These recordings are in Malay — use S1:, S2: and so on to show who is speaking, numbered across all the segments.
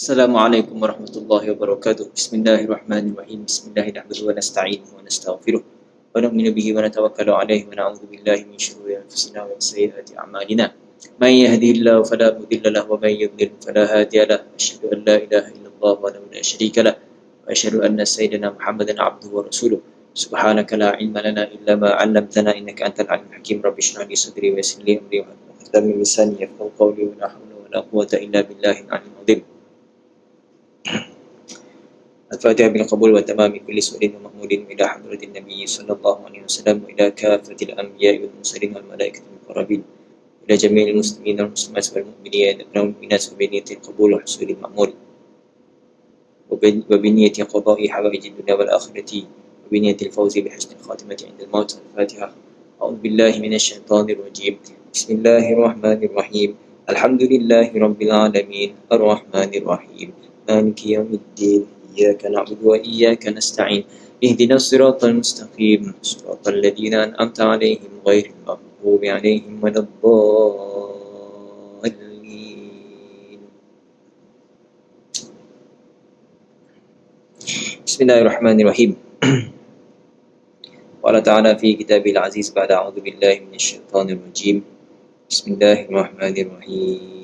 S1: Assalamualaikum warahmatullahi wabarakatuh. Bismillahirrahmanirrahim. Bismillahirrahmanirrahim. Wa nasta'inuhu wa nastaghfiruh. Wa nu'minu bihi wa natawakkalu alaihi wa na'udzu billahi min shururi anfusina wa min sayyiati a'malina. Man yahdihillahu fala mudilla lahu wa man yudlil fala hadiya lahu. Asyhadu an la ilaha illallah wa la syarika lahu. Wa asyhadu anna sayyidina Muhammadan 'abduhu wa rasuluh. Subhanaka la ilma lana illa ma 'allamtana innaka antal alimul hakim. Rabbi shrah li sadri wa yassir li amri wa hlul 'uqdatam min lisani yafqahu qawli wa la hawla wa la quwwata illa billahil 'aliyyil 'azim. الفاتحة بالقبول وتمام كل سؤال ومحمود إلى حضرة النبي صلى الله عليه وسلم وإلى كافة الأنبياء والمرسلين والملائكة المقربين إلى جميع المسلمين والمسلمات والمؤمنين والمؤمنات وبنية القبول وحصول المأمول وبنية قضاء حوائج الدنيا والآخرة وبنية الفوز بحسن الخاتمة عند الموت. الفاتحة. أعوذ بالله من الشيطان الرجيم. بسم الله الرحمن الرحيم. الحمد لله رب العالمين الرحمن الرحيم مالك يوم الدين إياك نعبد وإياك نستعين اهدنا الصراط المستقيم صراط الذين أنعمت عليهم غير المغضوب عليهم ولا الضالين. بسم الله الرحمن الرحيم. قال تعالى في كتابه العزيز بعد أعوذ بالله من الشيطان الرجيم. بسم الله الرحمن الرحيم.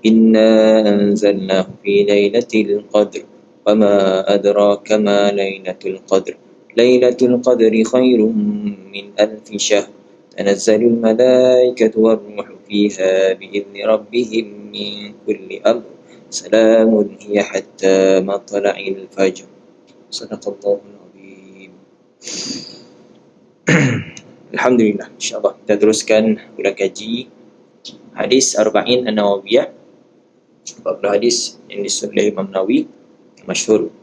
S1: إنا أنزلناه في ليلة القدر وما أدراك ما ليلة القدر ليلة القدر خير من ألف شهر تنزل الملائكة والروح فيها بإذن ربهم من كل أمر سلام هي حتى مطلع الفجر. صدق الله العظيم. Alhamdulillah, insyaAllah kita teruskan ulang kaji hadis Arba'in An-Nawawiyah, 40 hadis yang disusun oleh Imam Nawawi, masyhur.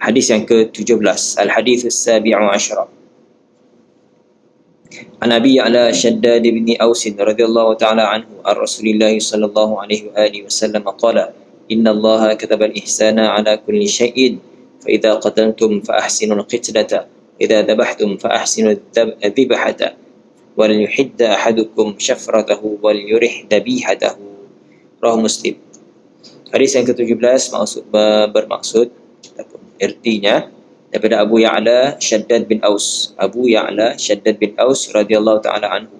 S1: Hadis yang ke-17, Al-Hadits As-Sabi'u Asyara. An Abi Ya'la Shaddad bin Aus radhiyallahu ta'ala anhu an Rasulillah sallallahu alaihi wa alihi wasallam qala inna Allah kataba al-ihsana ala kulli syai'in fa idza qataltum fa ahsinul qitlata idza dhabhtum fa ahsinul dhibhata wal yuhidda ahadukum syafratahu wal yurih dabihatahu. Rawahu Muslim. Hadis yang ke-17 bermaksud ataupun artinya daripada Abu Ya'la Shaddad bin Aus. Abu Ya'la Shaddad bin Aus radhiyallahu taala anhu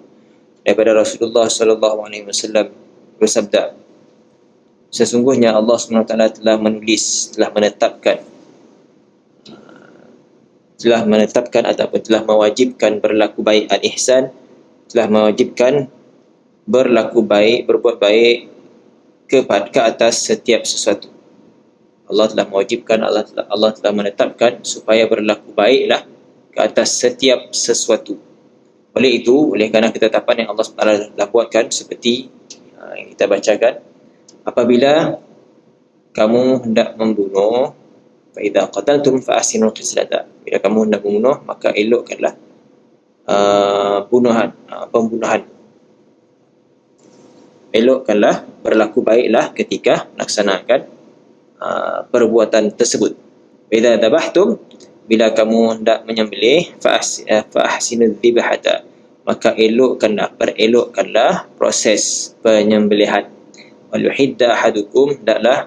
S1: daripada Rasulullah sallallahu alaihi wasallam bersabda, sesungguhnya Allah Subhanahu wa taala telah menetapkan ataupun telah mewajibkan berlaku baik, al-ihsan telah mewajibkan berlaku baik, berbuat baik ke atas setiap sesuatu. Allah telah mewajibkan, Allah telah menetapkan supaya berlaku baiklah ke atas setiap sesuatu. Oleh kerana ketetapan yang Allah SWT telah buatkan seperti yang kita bacakan, apabila kamu hendak membunuh, fa idza qataltum fa ahsinul qitlata, bila kamu hendak membunuh maka elokkanlah pembunuhan. Elokkanlah, berlaku baiklah ketika melaksanakan perbuatan tersebut. Idza dabahtum, bila kamu hendak menyembelih, fa ahsinudz dzibhata, maka elokkanlah proses penyembelihan. Wal yuhidda ahadukum, hendaklah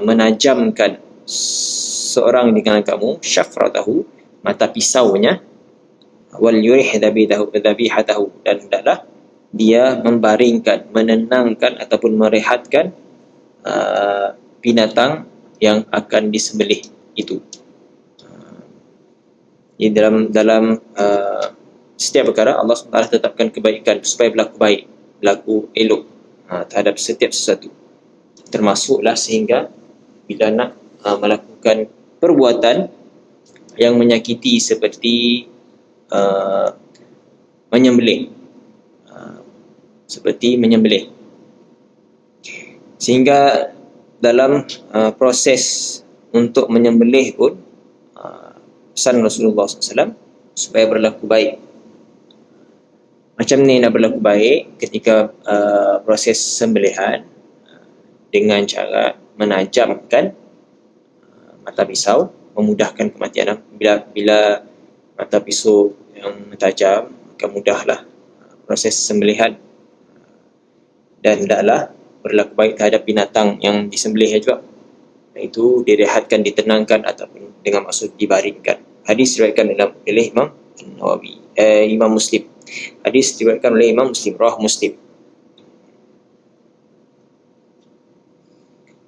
S1: menajamkan seorang di kalangan kamu syafratahu, mata pisaunya, wal yurih dhabihatahu, dan hendaklah dia membaringkan, menenangkan ataupun merehatkan binatang yang akan disembelih itu. Jadi dalam setiap perkara Allah SWT tetapkan kebaikan supaya berlaku baik, berlaku elok terhadap setiap sesuatu. Termasuklah sehingga bila nak melakukan perbuatan yang menyakiti seperti menyembelih, sehingga dalam proses untuk menyembelih pun pesan Rasulullah SAW supaya berlaku baik. Macam ni nak berlaku baik ketika proses sembelihan, dengan cara menajamkan mata pisau, memudahkan kematian. Bila mata pisau yang tajam, maka mudahlah proses sembelihan. dan hendaklah berlaku baik terhadap binatang yang disembelih juga, iaitu direhatkan, ditenangkan ataupun dengan maksud dibaringkan. Hadis diriwayatkan oleh Imam Nawawi, Imam Muslim. Hadis diriwayatkan oleh Imam Muslim, rawah Muslim.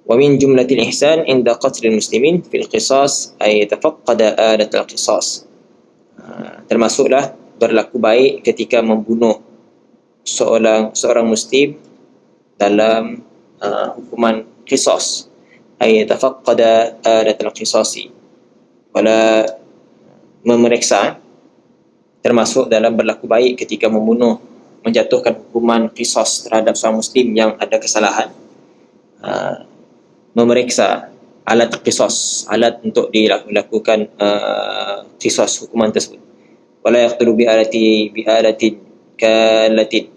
S1: ومن جملة الإحسان عند قتل المسلمين في القصاص أي يتفقد آلة القصاص. Termasuklah berlaku baik ketika membunuh seorang muslim dalam hukuman qisas, ay yatafaqqad alat al-qisasi, wala memeriksa, termasuk dalam berlaku baik ketika menjatuhkan hukuman qisas terhadap seorang muslim yang ada kesalahan, memeriksa alat qisas, alat untuk dilakukan qisas hukuman tersebut. Wala yaqtulu bi alatin kalatin,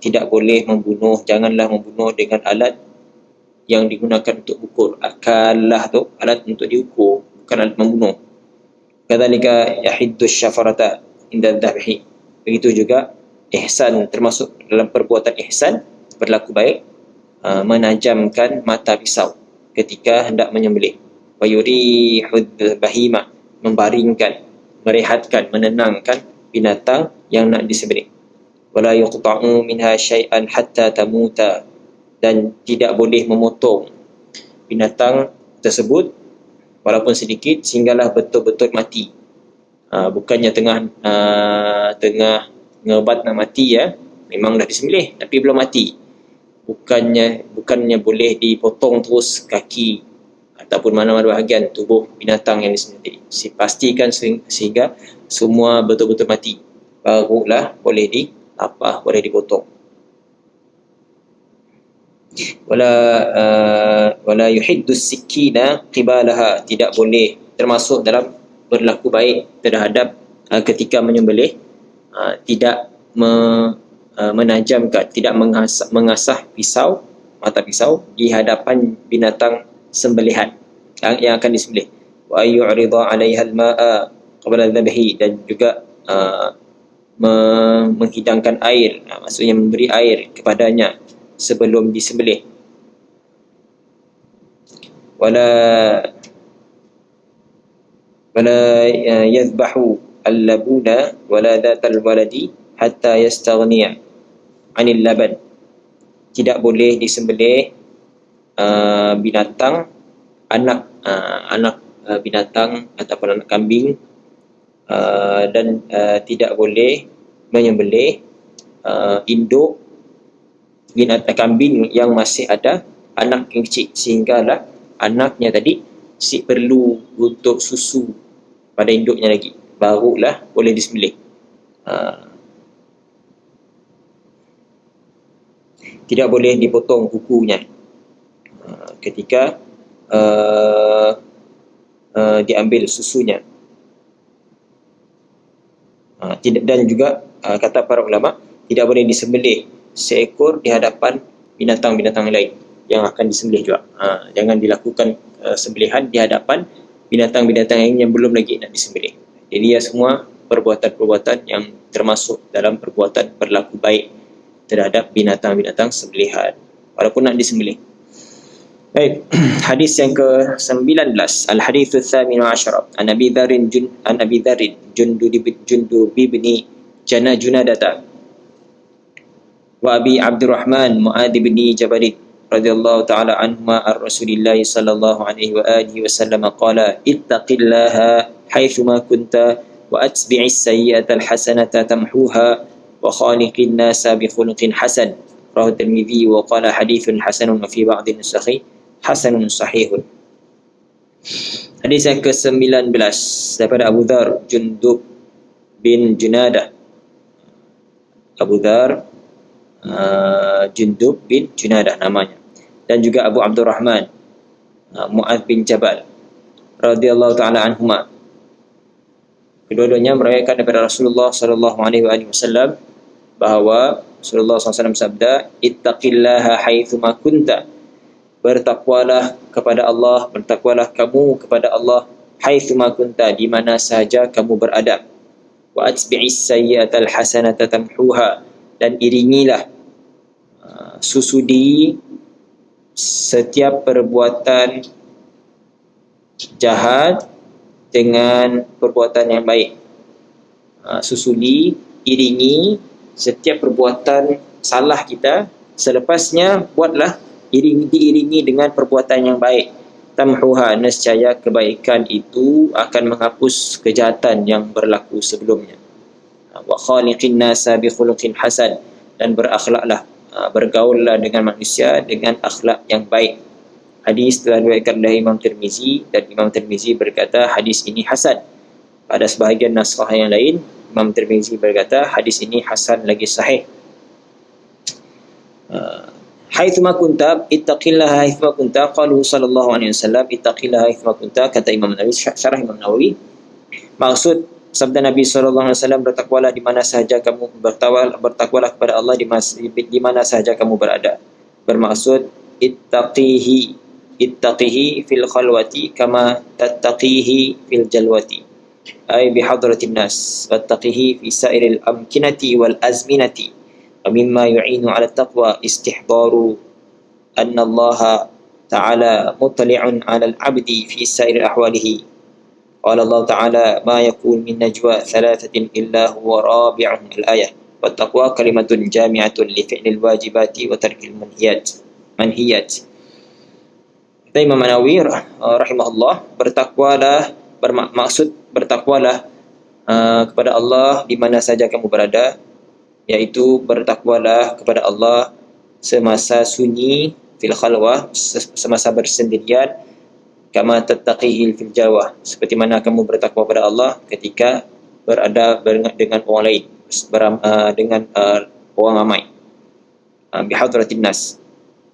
S1: tidak boleh membunuh, janganlah membunuh dengan alat yang digunakan untuk ukur. Akalah tu alat untuk diukur, bukan alat membunuh. Kadzalika yahiddu syafarata inda dzabhi. Begitu juga ihsan, termasuk dalam perbuatan ihsan berlaku baik, menajamkan mata pisau ketika hendak menyembelih. Wa yurihud bahima, membaringkan, merehatkan, menenangkan binatang yang nak disembelih. Wala yuqta'u minha syai'an hatta tamuta, dan tidak boleh memotong binatang tersebut walaupun sedikit sehinggalah betul-betul mati. Bukannya tengah ngebat nak mati, memang dah disembelih tapi belum mati. Bukannya boleh dipotong terus kaki ataupun mana-mana bahagian tubuh binatang yang disembelih. Pastikan sehingga semua betul-betul mati, barulah boleh boleh dipotong. Wala yuhiddu sikina qibalaha, tidak boleh, termasuk dalam berlaku baik terhadap ketika menyembelih, tidak menajamkan, tidak mengasah mata pisau di hadapan binatang sembelihan yang akan disembelih. Wa ayyu'rida 'alaiha al-ma'a qabla al-dhabhi, dan juga menghidangkan air, maksudnya memberi air kepadanya sebelum disembelih. Wala yadhbahu al-labuna wala dhatal waladi hatta yastaghniya 'anil laban, tidak boleh disembelih binatang anak binatang ataupun anak kambing, dan tidak boleh menyembelih induk binatang kambing yang masih ada anak yang kecil, sehinggalah anaknya tadi perlu untuk susu pada induknya lagi, barulah boleh disembelih. Tidak boleh dipotong kukunya ketika diambil susunya. Dan juga kata para ulama, tidak boleh disembelih seekor di hadapan binatang-binatang lain yang akan disembelih juga. Jangan dilakukan sembelihan di hadapan binatang-binatang lain yang belum lagi nak disembelih. Jadi semua perbuatan-perbuatan yang termasuk dalam perbuatan berlaku baik terhadap binatang-binatang sembelihan walaupun nak disembelih. Baik, hadis yang ke-19, al-haditsu tsamin asyara an Abi Dzarrin Jundub bin Junadata wa Abi Abdurrahman Mu'adz bin Jabal radhiyallahu ta'ala anhuma ar-Rasulillah sallallahu alaihi wa alihi wasallam qala ittaqillaha haitsuma kunta wa atbi'is sayyi'ata al-hasanata tamhuha wa khaliqin nasa bi khuluqin hasan, rawahu Tirmidzi wa qala haditsun hasanun wa fi ba'd an-nusakhi hasanun sahihun. Hadis yang ke-19 daripada Abu Dzar Jundub bin Junadah. Abu Dzar Jundub bin Junadah namanya, dan juga Abu Abdurrahman Mu'adz bin Jabal radhiyallahu ta'ala anhuma. Kedua-duanya meriwayatkan daripada Rasulullah sallallahu alaihi wasallam bahawa Rasulullah SAW sabda, ittaqillaha haitsuma kunta, bertakwalah kepada Allah, bertakwalah kamu kepada Allah, haitsuma kunta, di mana sahaja kamu berada, wa atbi'is sayyi'atal hasanata tamhuha, dan iringilah susudi setiap perbuatan jahat dengan perbuatan yang baik. Susudi, iringi setiap perbuatan salah kita, selepasnya buatlah diiringi dengan perbuatan yang baik. Tamhuha, nescaya kebaikan itu akan menghapus kejahatan yang berlaku sebelumnya. Wa khaliqin nasa bi khuluqin hasan, dan berakhlaklah, bergaullah dengan manusia dengan akhlak yang baik. Hadis telah diriwayatkan oleh Imam Tirmizi, dan Imam Tirmizi berkata hadis ini hasan. Pada sebahagian naskah yang lain, Imam Tirmizi berkata hadis ini hasan lagi sahih. Haitsuma kunta ittaqillaha haitsuma kunta, qalu sallallahu alaihi wasallam ittaqillaha haitsuma kunta, kata Imam Nawawi, syarah Imam Nawawi. Maksud sabda Nabi sallallahu alaihi wasallam, bertakwalah di mana sahaja kamu, bertakwalah kepada Allah di mana sahaja kamu berada. Bermaksud ittaqihi fil khalwati kama tattaqihi fil jalwati, ay bihadratin nas, wattaqihi fi sa'iril amkinati wal azminati. ومما يعين على التقوى استحضار أن الله تعالى مطلع على العبد في سائر أحواله. قال الله تعالى ما يكون من نجوى ثلاثة إلا هو رابعهم، الآية. والتقوى كلمة جامعة لفعل الواجبات وترك المنهيات. Imam Nawawi rahimahullah, bertakwalah, bermaksud bertakwalah kepada Allah di mana saja kamu berada, yaitu bertakwalah kepada Allah semasa sunyi fil khalwah, semasa bersendirian, kama tattaqihil fil jawah, seperti mana kamu bertakwa kepada Allah ketika berada dengan orang lain, dengan orang ramai, bihadratin nas.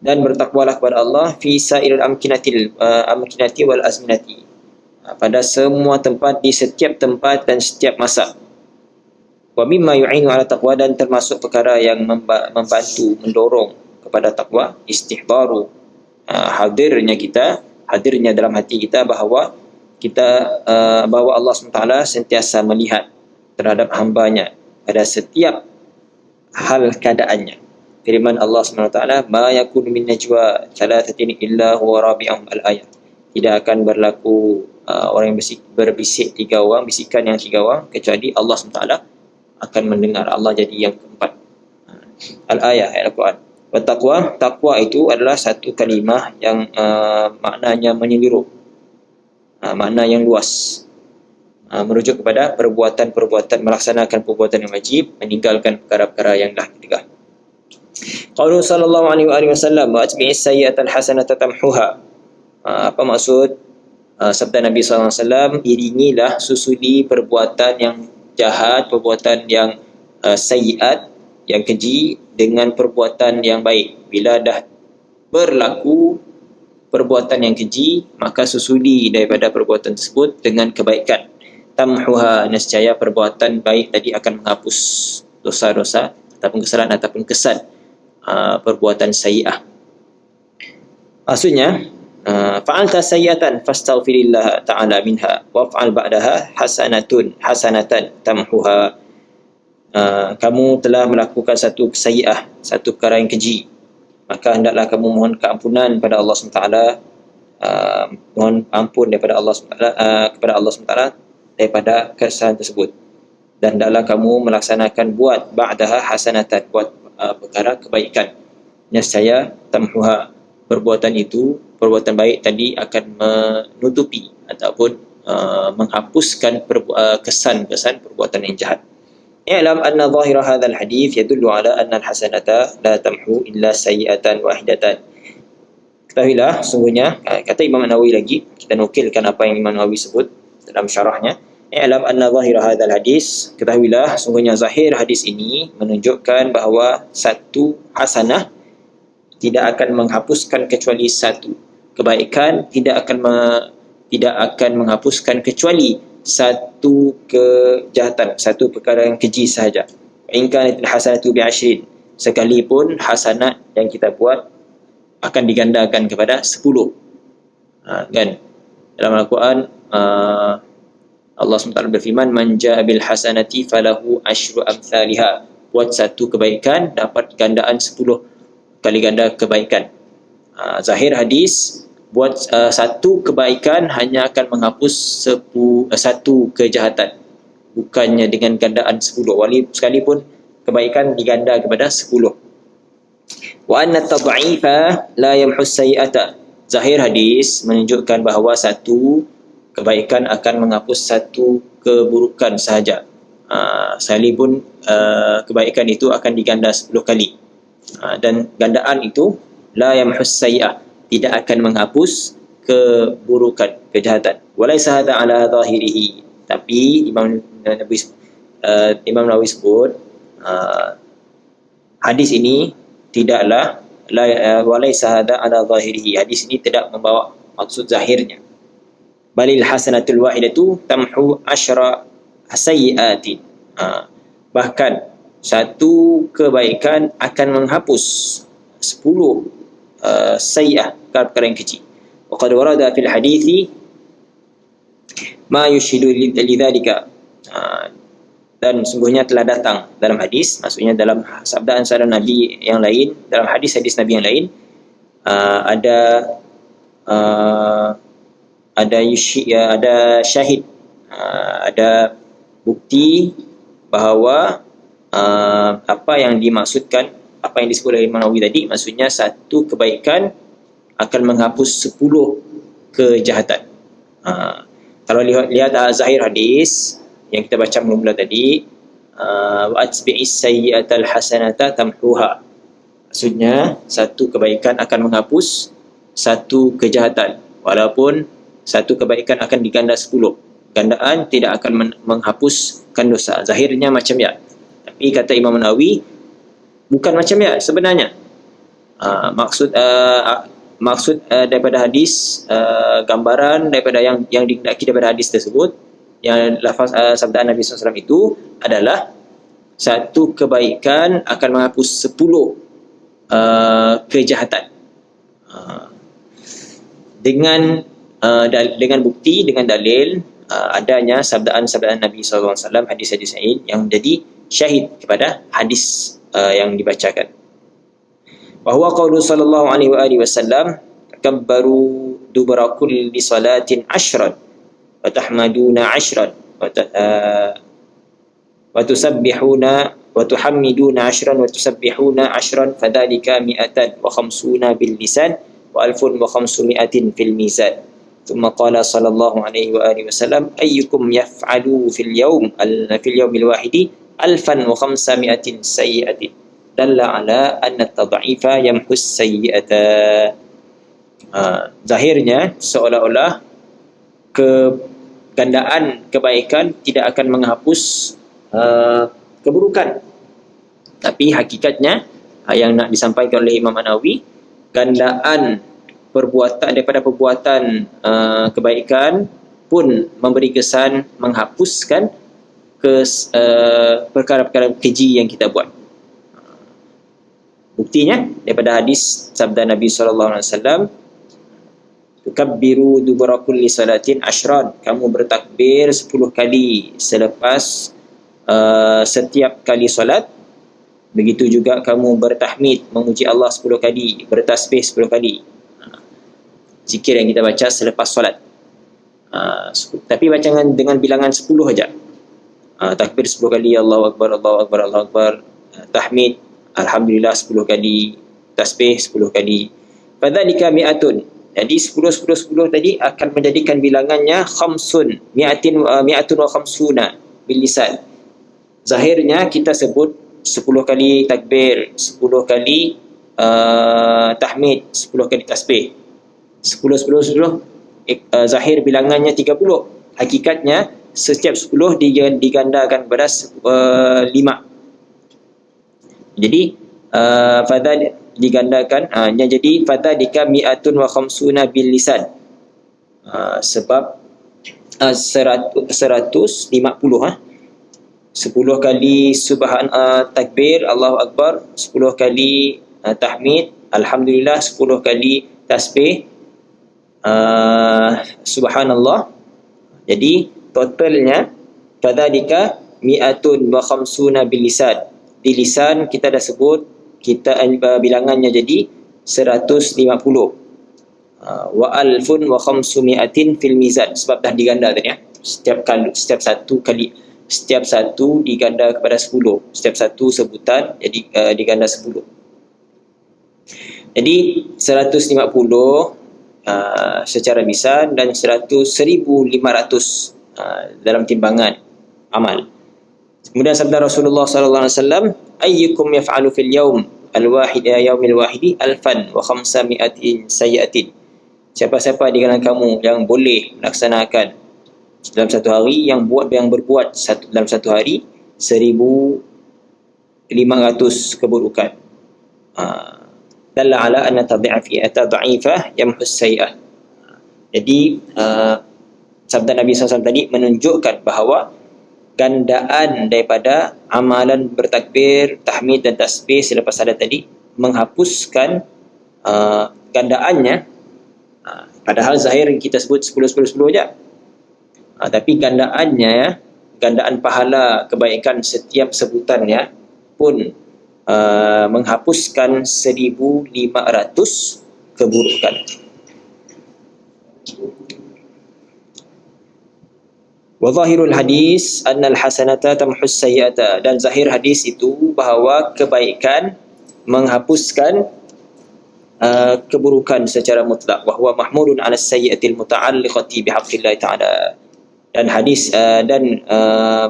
S1: Dan bertakwalah kepada Allah fi sa'iril amkinati wal azminati, pada semua tempat, di setiap tempat dan setiap masa. Wa mimma yu'inu ala taqwa, dan termasuk perkara yang membantu, mendorong kepada takwa, istihbaru, hadirnya dalam hati kita bahawa Allah SWT sentiasa melihat terhadap hambanya pada setiap hal keadaannya. Firman Allah SWT, ma yakun min najwa thalathatin illa huwa rabi'ahum, al-ayah. Tidak akan berlaku orang yang berbisik tiga orang, bisikan yang tiga orang, kecuali Allah SWT akan mendengar. Allah jadi yang keempat. Al-ayah, ayat Al-Quran. Takwa itu adalah satu kalimah yang maknanya menyeluruh, makna yang luas, merujuk kepada perbuatan, melaksanakan perbuatan yang wajib, meninggalkan perkara-perkara yang dah ditegah. Qaulu sallallahu alaihi wasallam, wa atbi'is sayyi'atal hasanata tamhuha. Apa maksud sabda Nabi sallallahu alaihi wasallam, iringilah, susuli perbuatan yang jahat, perbuatan yang sayyiat, yang keji, dengan perbuatan yang baik. Bila dah berlaku perbuatan yang keji, maka susuli daripada perbuatan tersebut dengan kebaikan. Tamhuha, nescaya perbuatan baik tadi akan menghapus dosa-dosa ataupun kesalahan ataupun kesan perbuatan sayyi'ah. Maksudnya, fa'alta sayyi'atan fastaghfirillah ta'ala minha waf'al ba'daha hasanatan tamhuha. Kamu telah melakukan satu sayyi'ah, satu perkara yang keji, maka hendaklah kamu mohon keampunan pada Allah SWT, mohon ampun daripada Allah SWT, kepada Allah SWT daripada kesalahan tersebut, dan hendaklah kamu melaksanakan buat ba'daha hasanatan, buat perkara kebaikan, nescaya tamhuha, perbuatan perbuatan baik tadi akan menutupi ataupun menghapuskan kesan-kesan perbuatan yang jahat. I'lam anna zahira hadzal hadis yadullu ala anna al-hasanata la tamhu illa sayyi'atan wahidatan. Ketahuilah, sungguhnya, kata Imam Nawawi lagi, kita nukilkan apa yang Imam Nawawi sebut dalam syarahnya. I'lam anna zahira hadzal hadis, ketahuilah, sungguhnya zahir hadis ini menunjukkan bahawa satu hasanah tidak akan menghapuskan kecuali satu kebaikan, tidak akan menghapuskan kecuali satu kejahatan, satu perkara yang keji sahaja. In kanatil hasanatu bi'ashrin, sekalipun hasanat yang kita buat akan digandakan kepada 10. Kan dalam Al-Quran Allah SWT berfirman, man ja'a bil hasanati falahu asyru amsalha, buat satu kebaikan dapat gandaan 10 kali ganda kebaikan. Zahir hadis, buat satu kebaikan hanya akan menghapus satu kejahatan, bukannya dengan gandaan 10. Sekalipun kebaikan diganda kepada 10. Wa anna tad'ifa la yamhus sayyi'ata. Zahir hadis menunjukkan bahawa satu kebaikan akan menghapus satu keburukan sahaja. Sekalipun kebaikan itu akan diganda 10 kali. Dan gandaan itu la yamhus sayyi'ah, tidak akan menghapus keburukan, kejahatan. Walaysa hadha ala zahirihi. Tapi Imam Nawawi sebut hadis ini tidaklah walaysa hadha ala zahirihi. Hadis ini tidak membawa maksud zahirnya. Balil hasanatul wahidatu tamhu asyra sayyi'atin. Bahkan satu kebaikan akan menghapus 10 sayyi'ah, perkara yang kecil. Wa qad warada fil hadithi ma yushidu lidzalika. Dan sungguhnya telah datang dalam hadis, maksudnya dalam sabdaan Nabi yang lain, dalam hadis-hadis Nabi yang lain, ada syahid, ada bukti bahawa apa yang dimaksudkan, apa yang disebut oleh Imam Nawawi tadi, maksudnya satu kebaikan akan menghapus 10 kejahatan. Kalau lihat zahir hadis yang kita baca mula-mula tadi, wa atbi'is sayyi'atal hasanata tamhuha, maksudnya satu kebaikan akan menghapus satu kejahatan, walaupun satu kebaikan akan diganda 10. Gandaan tidak akan menghapuskan dosa. Zahirnya macam ya, tapi kata Imam Nawawi bukan macam ya sebenarnya. Maksud daripada hadis, gambaran daripada yang dikendaki daripada hadis tersebut, yang lafaz sabda Nabi SAW itu adalah satu kebaikan akan menghapus 10 kejahatan. Dengan bukti, dengan dalil adanya sabdaan Nabi SAW, hadis-hadis yang menjadi syahid kepada hadis yang dibacakan. Wa huwa qaulu sallallahu alaihi wasallam, takabbaru dubra kulli salatin 10 wa tahmaduna 10 wa tusabbihuna wa tuhammiduna 10 wa tusabbihuna 10, fadzalika 150 bil lisan wa 1500 fil mizan. ثم قال صلى الله عليه وآله وسلم أيكم يفعل في اليوم الواحد 1500 سيئة دل على أن التضعيف يمحو السيئة. Zahirnya seolah-olah kegandaan kebaikan tidak akan menghapus keburukan, tapi hakikatnya yang nak disampaikan oleh Imam Nawawi, gandaan daripada perbuatan kebaikan pun memberi kesan menghapuskan perkara-perkara keji yang kita buat. Buktinya daripada hadis sabda Nabi SAW, tukabbiru dubura kulli salatin 10, kamu bertakbir 10 kali selepas setiap kali solat. Begitu juga kamu bertahmid, memuji Allah 10 kali, bertasbih 10 kali. Zikir yang kita baca selepas solat. Tapi bacangan dengan bilangan 10 saja. Takbir 10 kali, Allahu Akbar, Allahu Akbar, Allahu Akbar. Tahmid, Alhamdulillah 10 kali. Tasbih 10 kali. Fadzalika mi'atun. Jadi 10 tadi akan menjadikan bilangannya mi'atun wa khamsuna bil lisan. Zahirnya kita sebut 10 kali takbir, 10 kali tahmid, 10 kali tasbih. 10 zahir bilangannya 30. Hakikatnya setiap 10 digandakan kepada 5. Jadi fadha digandakan, jadi fadha dika mi'atun wa khamsuna bil lisan. Sebab 150 10 kali takbir, Allahu Akbar, 10 kali tahmid, Alhamdulillah, 10 kali tasbih, subhanallah. Jadi totalnya fadzalika mi'atun wa khamsuna bil lisan. Di lisan kita dah sebut kita bilangannya jadi 150. Wa alfun wa khamsumiatin fil mizan, sebab dah diganda tadi ya. Setiap satu diganda kepada 10. Setiap satu sebutan jadi diganda 10. Jadi 150 secara lisan dan 1,500 dalam timbangan amal. Kemudian sabda Rasulullah sallallahu alaihi wasallam, ayyukum yaf'alu fil yawm al-wahid yaumil wahidi alfan wa khamsami'atin sayyi'atin. Siapa-siapa di kalangan kamu yang boleh melaksanakan dalam satu hari, yang berbuat dalam satu hari 1,500 keburukan. Dalla ala anna tad'ifah yamhus sayyi'ah. Jadi sabda Nabi SAW tadi menunjukkan bahawa gandaan daripada amalan bertakbir, tahmid dan tasbih selepas salat tadi menghapuskan gandaannya. Padahal zahir kita sebut 10-10-10 je. Tapi gandaannya, gandaan pahala kebaikan setiap sebutannya pun menghapuskan 1,500 keburukan. Wa zahirul hadis anna al-hasanata tamhus sayyi'ata, dan zahir hadis itu bahawa kebaikan menghapuskan keburukan secara mutlak. Wa huwa mahmulun 'ala as-sayyi'atil muta'alliqati bihaqqillah ta'ala. Dan hadis dan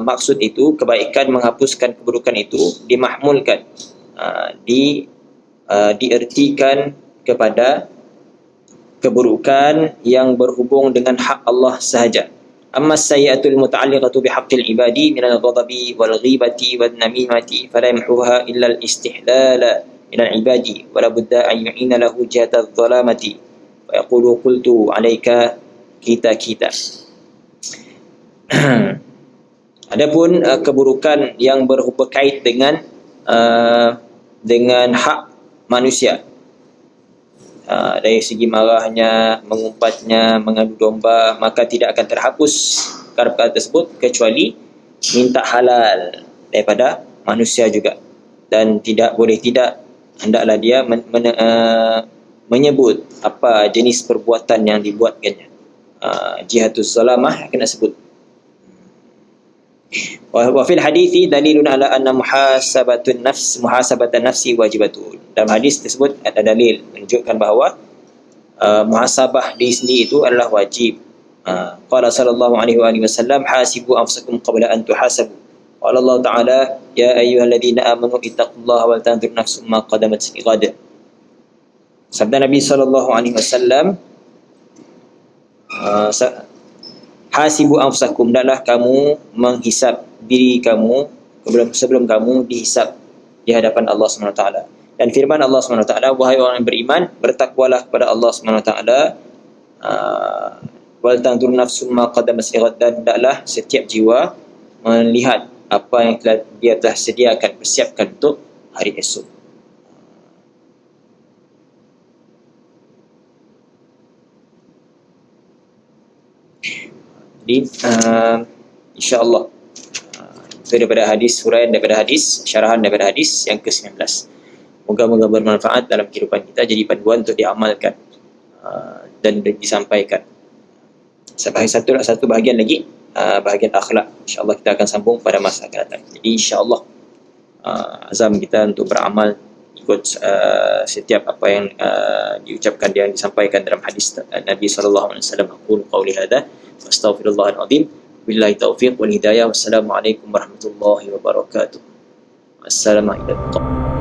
S1: maksud itu, kebaikan menghapuskan keburukan itu dimahmulkan, diertikan kepada keburukan yang berhubung dengan hak Allah sahaja. Amma as-sayyi'atul muta'alliqatu bihaqqil ibadi min al-ghadabi wal ghibati wan namimati fala yamhuha illa al-istihlala min al-ibadi wa la budda an yu'ina lahu jihata adh-dhalamati fa yaqulu qultu 'alaika kita. Adapun keburukan yang berkait dengan hak manusia, dari segi marahnya, mengumpatnya, mengadu domba, maka tidak akan terhapus perkara tersebut kecuali minta halal daripada manusia juga. Dan hendaklah dia menyebut apa jenis perbuatan yang dibuatkannya. Jihatuz zalamah kena sebut. Wa fil hadithi dalilun ala anna muhasabatan nafsi wajibatun. Dalam hadis tersebut ada dalil menunjukkan bahawa muhasabah diri sendiri itu adalah wajib. Qala sallallahu alaihi wasallam, hasibu anfusakum qabla an tuhasabu. Qala Allah Ta'ala, ya ayyuhalladzina amanu ittaqullaha wal tanzur nafsum ma qaddamat lighad. Sabda Nabi sallallahu alaihi wasallam, hasibu anfusakum, hendaklah kamu menghisap diri kamu sebelum kamu dihisap di hadapan Allah SWT. Dan firman Allah SWT, wahai orang yang beriman, bertakwalah kepada Allah SWT, wal tanzur nafsum ma qaddamat lighad, dan hendaklah setiap jiwa melihat apa yang dia telah sediakan, persiapkan untuk hari esok. Jadi insya-Allah itu daripada hadis, huraian daripada hadis, syarahan daripada hadis yang ke-19. Moga-moga bermanfaat dalam kehidupan kita, jadi panduan untuk diamalkan dan disampaikan. Satu bahagian lagi, bahagian akhlak. InsyaAllah kita akan sambung pada masa akan datang. Jadi insyaAllah azam kita untuk beramal ikut setiap apa yang diucapkan dan disampaikan dalam hadis Nabi SAW. Aqulu qawli hadha wa astaghfirullahal azim. Billahi taufiq wal hidayah. Wassalamualaikum warahmatullahi wabarakatuh. Wassalamualaikum.